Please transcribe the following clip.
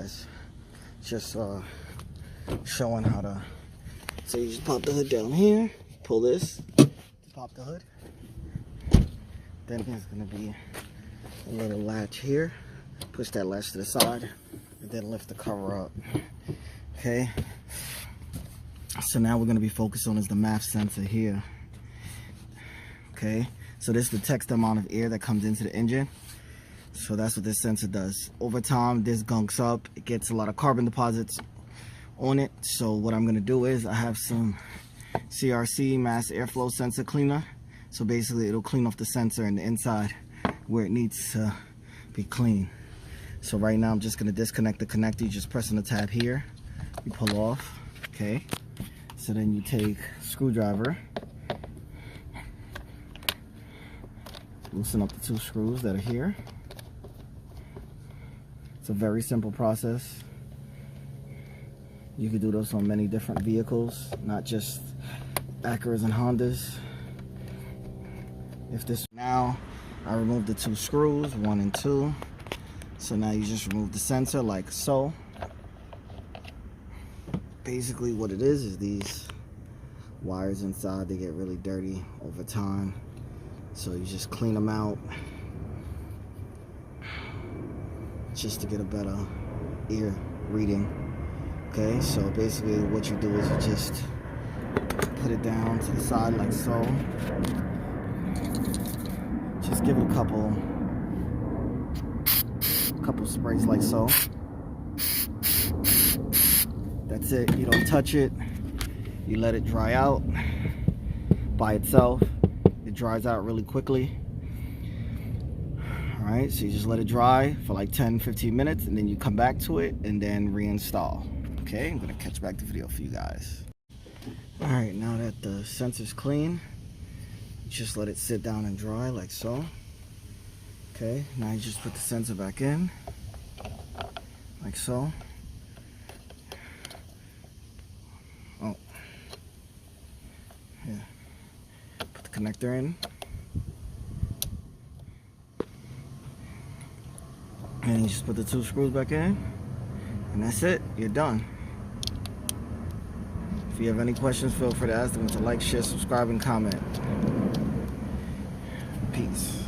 guys. Just showing how to. So you just pop the hood down here, pull this, pop the hood. Then there's gonna be a little latch here. Push that latch to the side, and then lift the cover up. Okay. So now we're gonna be focused on is the MAF sensor here. Okay. So this detects the amount of air that comes into the engine. So that's what this sensor does. Over time, this gunks up. It gets a lot of carbon deposits on it. So what I'm gonna do is I have some CRC mass airflow sensor cleaner. So basically it'll clean off the sensor and the inside where it needs to be clean. So right now I'm just gonna disconnect the connector. You just press on the tab here, you pull off, okay? So then you take a screwdriver, loosen up the 2 screws that are here. It's a very simple process. You can do this on many different vehicles, not just Acuras and Hondas. Now I removed the 2 screws, 1 and 2. So now you just remove the sensor like so. Basically what it is these wires inside, they get really dirty over time. So you just clean them out just to get a better ear reading. Okay, so basically what you do is you just put it down to the side like so. Just give it a couple sprays like so. That's it. You don't touch it. You let it dry out by itself. It dries out really quickly. Alright, so you just let it dry for like 10-15 minutes and then you come back to it and then reinstall. Okay, I'm gonna catch back the video for you guys. Alright, now that the sensor's clean, just let it sit down and dry like so. Okay, now you just put the sensor back in like so. Oh, yeah. Put the connector in. And you just put the 2 screws back in. And that's it. You're done. If you have any questions, feel free to ask them to like, share, subscribe, and comment. Peace.